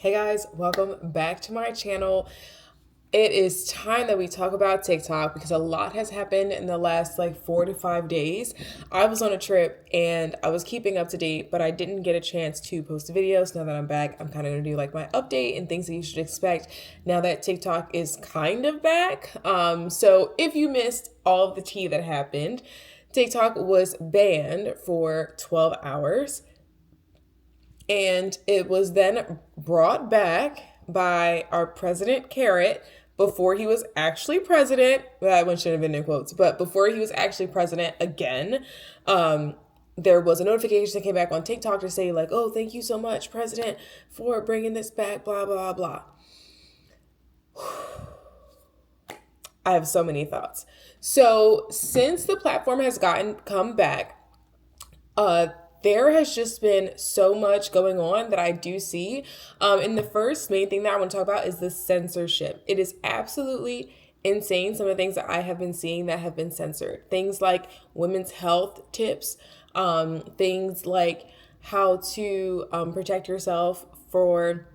Hey guys, welcome back to my channel. It is time that we talk about TikTok because a lot has happened in the last like 4 to 5 days. I was on a trip and I was keeping up to date, but I didn't get a chance to post a video. So now that I'm back, I'm kind of gonna do like my update and things that you should expect now that TikTok is kind of back. So if you missed all of the tea that happened, TikTok was banned for 12 hours. And it was then brought back by our president, Carrot, before he was actually president. That one shouldn't have been in quotes, but before he was actually president again. There was a notification that came back on TikTok to say, like, oh, thank you so much, president, for bringing this back, blah, blah, blah. I have so many thoughts. So since the platform has come back, there has just been so much going on that I do see. And the first main thing that I want to talk about is the censorship. It is absolutely insane, some of the things that I have been seeing that have been censored. Things like women's health tips, things like how to protect yourself for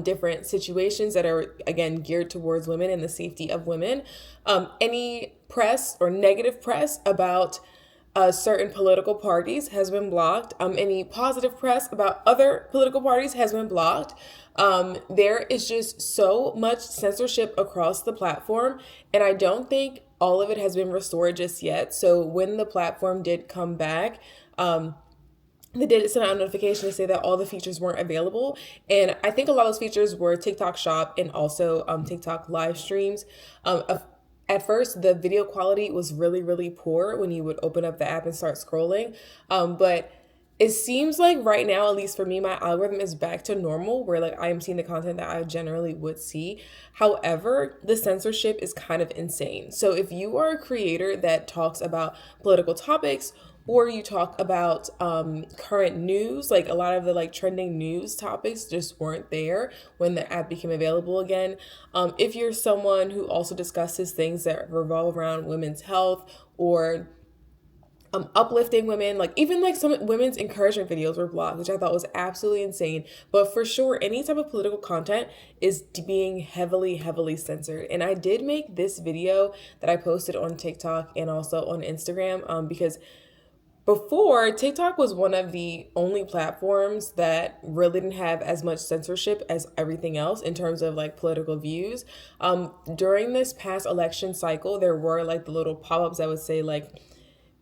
different situations that are, again, geared towards women and the safety of women. Any press or negative press about certain political parties has been blocked. Any positive press about other political parties has been blocked. There is just so much censorship across the platform, and I don't think all of it has been restored just yet. So when the platform did come back, they did send out a notification to say that all the features weren't available. And I think a lot of those features were TikTok Shop and also TikTok live streams. At first, the video quality was really, really poor when you would open up the app and start scrolling. But it seems like right now, at least for me, my algorithm is back to normal where like I am seeing the content that I generally would see. However, the censorship is kind of insane. So if you are a creator that talks about political topics, or you talk about current news, like a lot of the like trending news topics just weren't there when the app became available again. If you're someone who also discusses things that revolve around women's health or uplifting women, like even like some women's encouragement videos were blocked, which I thought was absolutely insane. But for sure, any type of political content is being heavily, heavily censored. And I did make this video that I posted on TikTok and also on Instagram because before, TikTok was one of the only platforms that really didn't have as much censorship as everything else in terms of like political views. During this past election cycle, there were like the little pop-ups that would say like,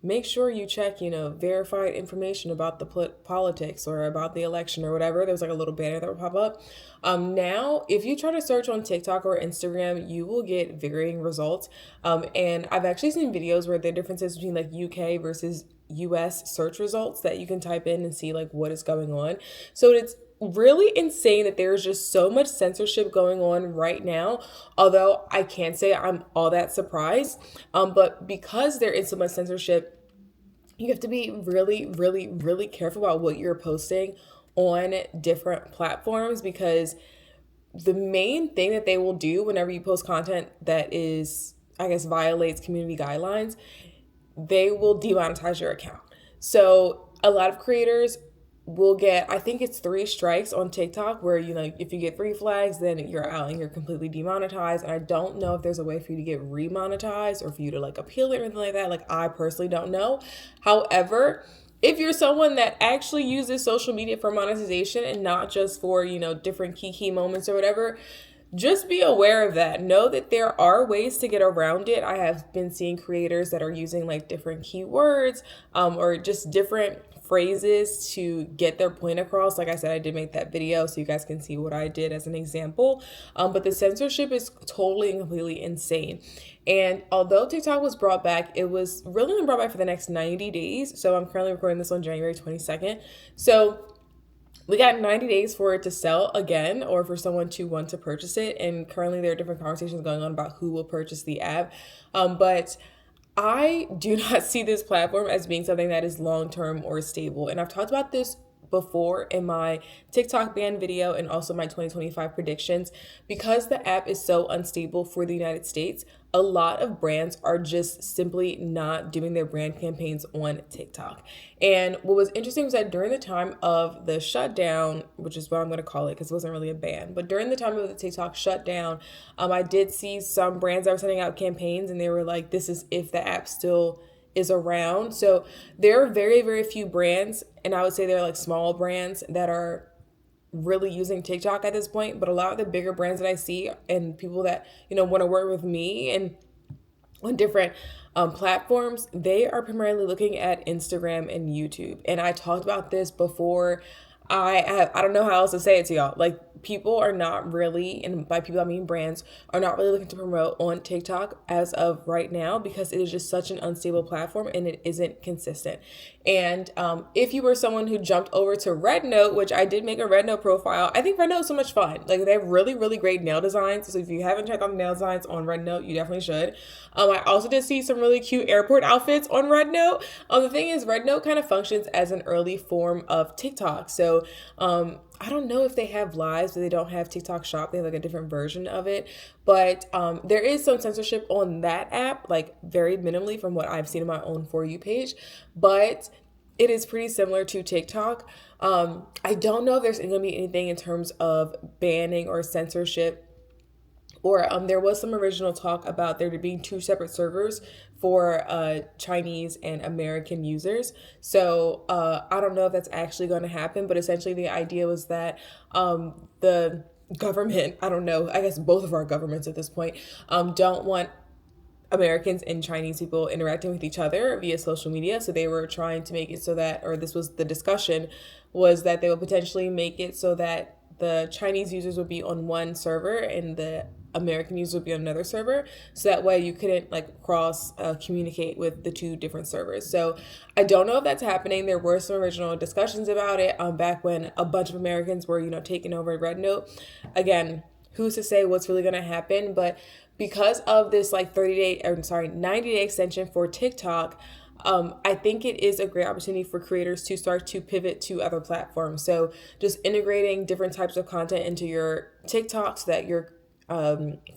make sure you check, verified information about the politics or about the election or whatever. There's like a little banner that would pop up. Now, if you try to search on TikTok or Instagram, you will get varying results. And I've actually seen videos where the differences between like UK versus US search results that you can type in and see like what is going on. So it's really insane that there's just so much censorship going on right now, although I can't say I'm all that surprised. But because there is so much censorship, you have to be really, really, really careful about what you're posting on different platforms, because the main thing that they will do whenever you post content that is, I guess, violates community guidelines, they will demonetize your account. So a lot of creators will get, I think it's 3 strikes on TikTok where, if you get 3 flags, then you're out and you're completely demonetized. And I don't know if there's a way for you to get remonetized or for you to like appeal it or anything like that. Like, I personally don't know. However, if you're someone that actually uses social media for monetization and not just for, different key moments or whatever, just be aware of that. Know that there are ways to get around it. I have been seeing creators that are using like different keywords or just different phrases to get their point across. Like I said, I did make that video so you guys can see what I did as an example. But the censorship is totally and completely insane. And although TikTok was brought back, it was really only brought back for the next 90 days. So I'm currently recording this on January 22nd. So we got 90 days for it to sell again or for someone to want to purchase it. And currently there are different conversations going on about who will purchase the app. But I do not see this platform as being something that is long-term or stable. And I've talked about this before in my TikTok ban video and also my 2025 predictions, because the app is so unstable for the United States, a lot of brands are just simply not doing their brand campaigns on TikTok. And what was interesting was that during the time of the shutdown, which is what I'm going to call it because it wasn't really a ban, but during the time of the TikTok shutdown, I did see some brands that were sending out campaigns and they were like, this is if the app still is around. So there are very, very few brands, and I would say they're like small brands that are really using TikTok at this point. But a lot of the bigger brands that I see and people that, want to work with me and on different platforms, they are primarily looking at Instagram and YouTube. And I talked about this before. I don't know how else to say it to y'all. Like, people are not really, and by people I mean brands, are not really looking to promote on TikTok as of right now because it is just such an unstable platform and it isn't consistent. And if you were someone who jumped over to Rednote, which I did make a Rednote profile, I think Rednote is so much fun. Like, they have really, really great nail designs. So if you haven't checked out the nail designs on Rednote, you definitely should. I also did see some really cute airport outfits on Rednote. The thing is, Rednote kind of functions as an early form of TikTok. So I don't know if they have lives, but they don't have TikTok Shop. They have like a different version of it. But there is some censorship on that app, like very minimally from what I've seen in my own For You page. But it is pretty similar to TikTok. I don't know if there's going to be anything in terms of banning or censorship. Or there was some original talk about there being two separate servers for Chinese and American users. So I don't know if that's actually going to happen, but essentially the idea was that the government, I don't know, I guess both of our governments at this point, don't want Americans and Chinese people interacting with each other via social media. So they were trying to make it so that, or this was the discussion, was that they would potentially make it so that the Chinese users would be on one server and the American users would be on another server. So that way you couldn't like cross communicate with the two different servers. So I don't know if that's happening. There were some original discussions about it back when a bunch of Americans were, taking over Rednote. Again, who's to say what's really going to happen? But because of this like 90-day extension for TikTok, I think it is a great opportunity for creators to start to pivot to other platforms. So just integrating different types of content into your TikTok so that your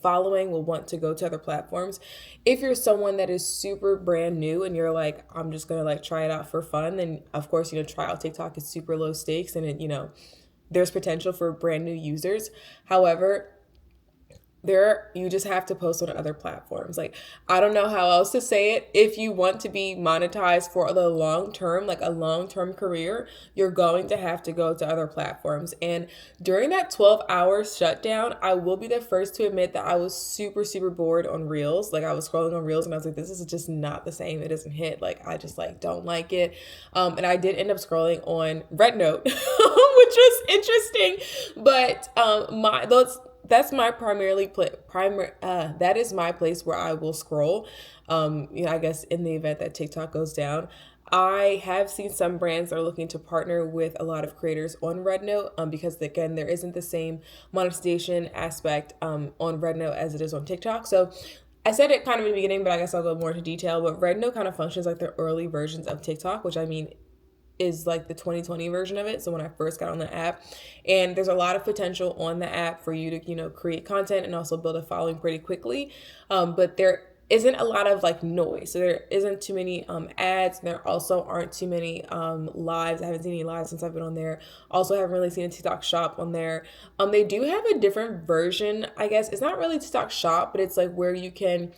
following will want to go to other platforms. If you're someone that is super brand new and you're like, I'm just gonna like try it out for fun, then of course, try out TikTok is super low stakes and it, there's potential for brand new users. However, you just have to post on other platforms. Like, I don't know how else to say it. If you want to be monetized for the long term, like a long-term career, you're going to have to go to other platforms. And during that 12-hour shutdown, I will be the first to admit that I was super, super bored on Reels. Like, I was scrolling on Reels and I was like, this is just not the same. It doesn't hit. Like, I just like don't like it. And I did end up scrolling on Rednote, which was interesting. But that's my that is my place where I will scroll. I guess in the event that TikTok goes down. I have seen some brands that are looking to partner with a lot of creators on Rednote because again, there isn't the same monetization aspect on Rednote as it is on TikTok. So I said it kind of in the beginning, but I guess I'll go more into detail. But Rednote kind of functions like the early versions of TikTok, which I mean is like the 2020 version of it. So when I first got on the app, and there's a lot of potential on the app for you to, create content and also build a following pretty quickly. But there isn't a lot of like noise. So there isn't too many ads. There also aren't too many lives. I haven't seen any lives since I've been on there. Also haven't really seen a TikTok shop on there. They do have a different version, I guess. It's not really TikTok shop, but it's like where you can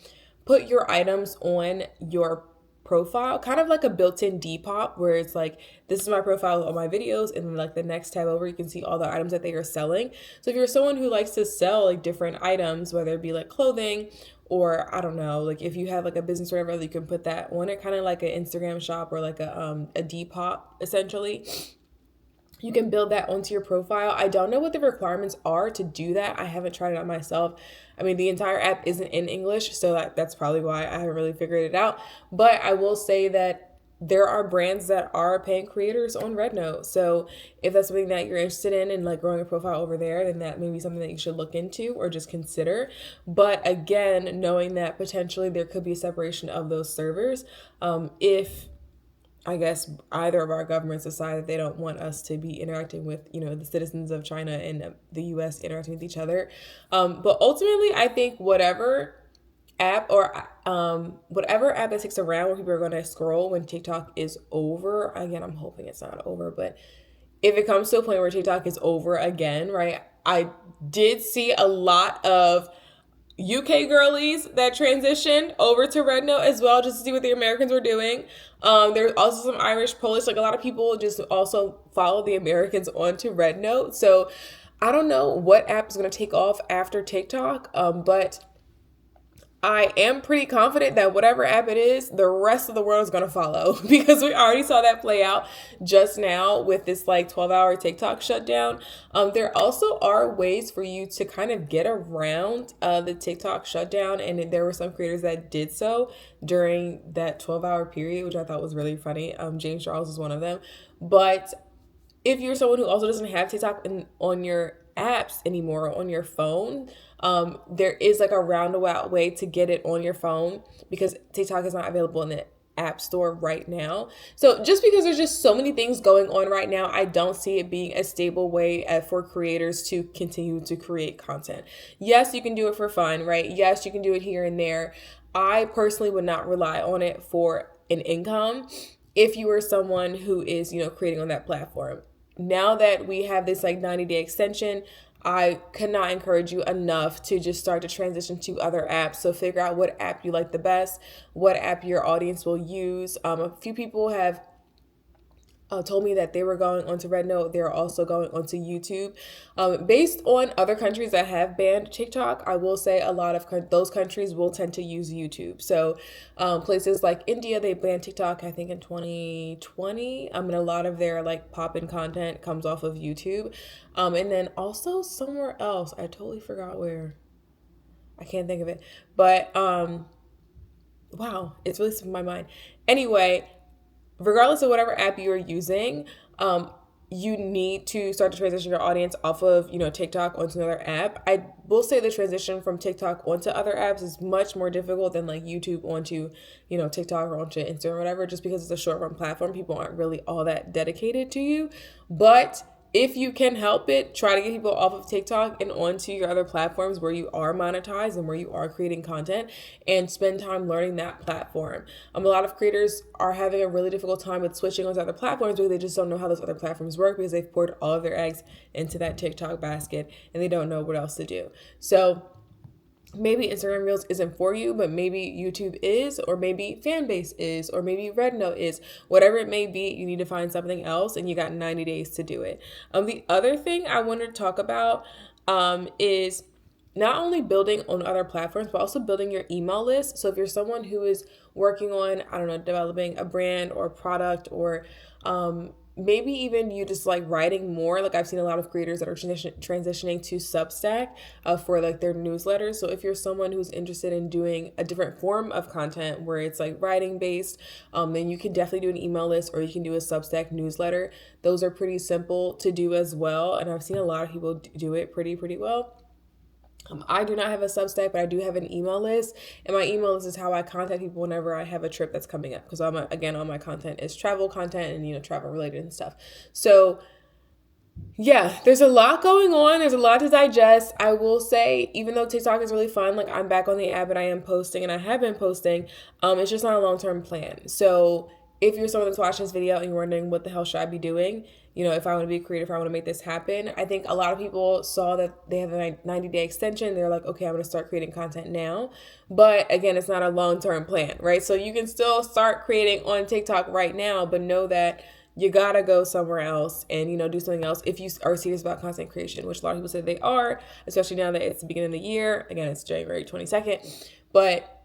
put your items on your profile, kind of like a built-in Depop where it's like, this is my profile on my videos, and then like the next tab over you can see all the items that they are selling. So if you're someone who likes to sell like different items, whether it be like clothing or I don't know, like if you have like a business or whatever, you can put that on it, kind of like an Instagram shop or like a Depop essentially. You can build that onto your profile. I don't know what the requirements are to do that. I haven't tried it out myself. I mean, the entire app isn't in English, so that's probably why I haven't really figured it out. But I will say that there are brands that are paying creators on Rednote. So if that's something that you're interested in and like growing a profile over there, then that may be something that you should look into or just consider. But again, knowing that potentially there could be a separation of those servers, if I guess either of our governments decide that they don't want us to be interacting with, the citizens of China and the U.S. interacting with each other. But ultimately, I think whatever app that sticks around where people are going to scroll when TikTok is over. Again, I'm hoping it's not over, but if it comes to a point where TikTok is over again, right? I did see a lot of UK girlies that transitioned over to Red Note as well, just to see what the Americans were doing. There's also some Irish, Polish, like a lot of people just also follow the Americans onto Red Note. So I don't know what app is going to take off after TikTok, but I am pretty confident that whatever app it is, the rest of the world is going to follow because we already saw that play out just now with this like 12-hour TikTok shutdown. There also are ways for you to kind of get around the TikTok shutdown. And there were some creators that did so during that 12-hour period, which I thought was really funny. James Charles is one of them. But if you're someone who also doesn't have TikTok on your apps anymore on your phone, there is like a roundabout way to get it on your phone because TikTok is not available in the app store right now. So just because there's just so many things going on right now, I don't see it being a stable way for creators to continue to create content. Yes, you can do it for fun, right? Yes, you can do it here and there. I personally would not rely on it for an income if you are someone who is, creating on that platform. Now that we have this like 90-day extension, I cannot encourage you enough to just start to transition to other apps. So figure out what app you like the best, what app your audience will use. A few people have told me that they were going onto Red Note. They're also going onto YouTube. Based on other countries that have banned TikTok, I will say a lot of those countries will tend to use YouTube. So places like India, they banned TikTok, I think in 2020. And a lot of their like pop-in content comes off of YouTube. And then also somewhere else, I totally forgot where. I can't think of it. But wow, it's really slipping my mind. Anyway, regardless of whatever app you're using, you need to start to transition your audience off of, TikTok onto another app. I will say the transition from TikTok onto other apps is much more difficult than like YouTube onto, TikTok or onto Instagram or whatever, just because it's a short run platform. People aren't really all that dedicated to you. But if you can help it, try to get people off of TikTok and onto your other platforms where you are monetized and where you are creating content, and spend time learning that platform. A lot of creators are having a really difficult time with switching onto other platforms because they just don't know how those other platforms work because they've poured all of their eggs into that TikTok basket and they don't know what else to do. So maybe Instagram Reels isn't for you, but maybe YouTube is, or maybe Fanbase is, or maybe Red Note is. Whatever it may be, you need to find something else, and you got 90 days to do it. The other thing I wanted to talk about is not only building on other platforms, but also building your email list. So if you're someone who is working on, developing a brand or a product, or maybe even you just like writing more. Like I've seen a lot of creators that are transitioning to Substack for like their newsletters. So if you're someone who's interested in doing a different form of content where it's like writing based, then you can definitely do an email list, or you can do a Substack newsletter. Those are pretty simple to do as well. And I've seen a lot of people do it pretty well. I do not have a Substack, but I do have an email list, and my email list is how I contact people whenever I have a trip that's coming up, because all my content is travel content and travel related and stuff. So yeah, there's a lot going on. There's a lot to digest. I will say, even though TikTok is really fun, like I'm back on the app and I am posting and I have been posting, it's just not a long-term plan. So if you're someone that's watching this video and you're wondering what the hell should I be doing, if I want to be a creator, if I want to make this happen, I think a lot of people saw that they have a 90-day extension. They're like, okay, I'm going to start creating content now. But again, it's not a long-term plan, right? So you can still start creating on TikTok right now, but know that you got to go somewhere else and, do something else if you are serious about content creation, which a lot of people say they are, especially now that it's the beginning of the year. Again, it's January 22nd. But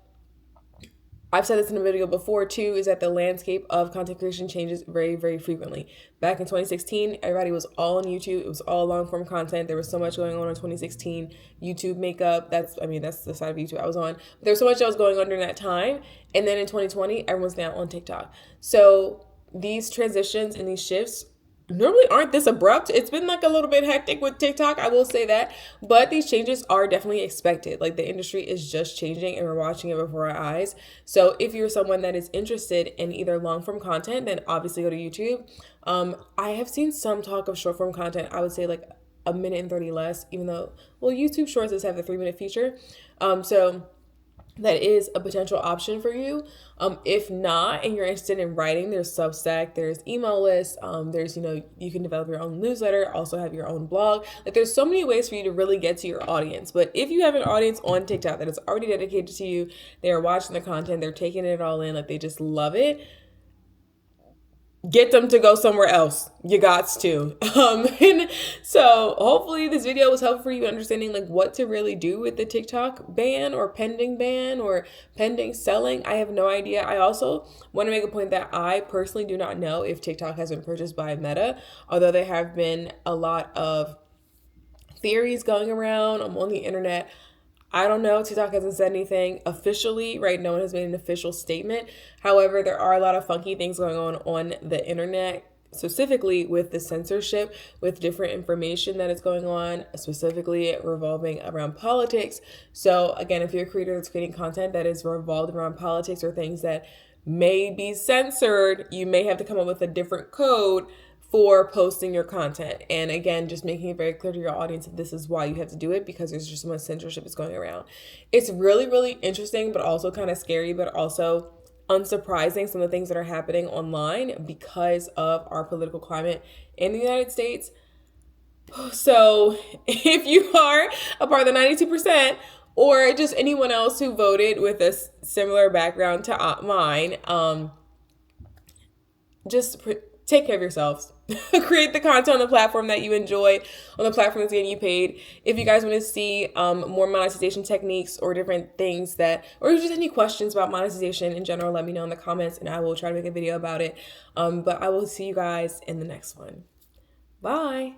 I've said this in a video before too, is that the landscape of content creation changes very, very frequently. Back in 2016, everybody was all on YouTube. It was all long form content. There was so much going on in 2016. YouTube makeup, that's the side of YouTube I was on. But there was so much that was going on during that time. And then in 2020, everyone's now on TikTok. So these transitions and these shifts normally aren't this abrupt. It's been like a little bit hectic with TikTok, I will say that. But these changes are definitely expected. Like the industry is just changing and we're watching it before our eyes. So if you're someone that is interested in either long form content, then obviously go to YouTube. I have seen some talk of short form content, I would say like a minute and 30 less, even though, well, YouTube Shorts does have the 3-minute feature. So that is a potential option for you. If not, and you're interested in writing, there's Substack, there's email lists, there's, you can develop your own newsletter, also have your own blog. Like there's so many ways for you to really get to your audience. But if you have an audience on TikTok that is already dedicated to you, they are watching the content, they're taking it all in, like they just love it, get them to go somewhere else. You gots to. And so hopefully this video was helpful for you understanding like what to really do with the TikTok ban or pending selling. I have no idea. I also want to make a point that I personally do not know if TikTok has been purchased by Meta, although there have been a lot of theories going around on the internet. I don't know. TikTok hasn't said anything officially, right? No one has made an official statement. However, there are a lot of funky things going on the internet, specifically with the censorship, with different information that is going on, specifically revolving around politics. So again, if you're a creator that's creating content that is revolved around politics or things that may be censored, you may have to come up with a different code for posting your content. And again, just making it very clear to your audience that this is why you have to do it, because there's just so much censorship is going around. It's really, really interesting, but also kind of scary, but also unsurprising, some of the things that are happening online because of our political climate in the United States. So if you are a part of the 92%, or just anyone else who voted with a similar background to mine, just take care of yourselves. Create the content on the platform that you enjoy, on the platform that's getting you paid. If you guys want to see more monetization techniques or different things or just any questions about monetization in general, let me know in the comments and I will try to make a video about it. But I will see you guys in the next one. Bye.